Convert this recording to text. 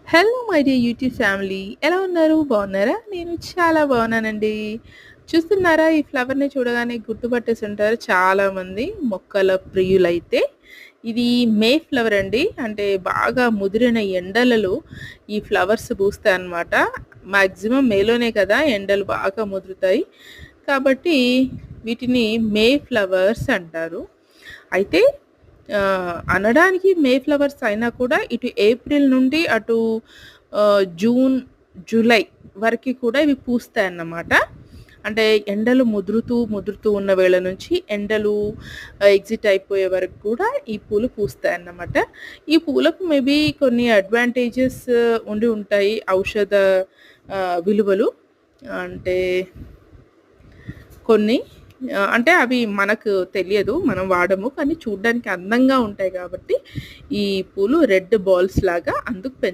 Hello my dear YouTube family. ఎలా ఉన్నారు? బాగున్నారా? నేను చాలా బాగున్నానండి. చూస్తున్నారా ఈ ఫ్లవర్‌ని చూడగానే గుర్తుపట్టేసుంటారు చాలామంది మొక్కల ప్రియులైతే. ఇది మే ఫ్లవర్ అండి. అంటే బాగా ముదిరిన ఎండలలో ఈ ఫ్లవర్స్ పూస్తాయన్నమాట. మాక్సిమం మేలోనే కదా ఎండలు బాగా ముదురుతాయి. కాబట్టి వీటిని మే ఫ్లవర్స్ అంటారు. అయితే అనడానికి మే ఫ్లవర్స్ అయినా కూడా ఇటు ఏప్రిల్ నుండి అటు జూన్, జూలై వరకి కూడా ఇవి పూస్తాయన్నమాట. అంటే ఎండలు ముదురుతూ ఉన్న వేళ నుంచి ఎండలు ఎగ్జిట్ అయిపోయే వరకు కూడా ఈ పూలు పూస్తాయన్నమాట. ఈ పూలకు మేబీ కొన్ని అడ్వాంటేజెస్ ఉండి ఉంటాయి. ఔషధ విలువలు. అంటే కొన్ని అంటే అవి మనకు తెలియదు. మనం వాడము. కానీ చూడ్డానికి అందంగా ఉంటాయి కాబట్టి ఈ పూలు రెడ్ బాల్స్ లాగా అందుకు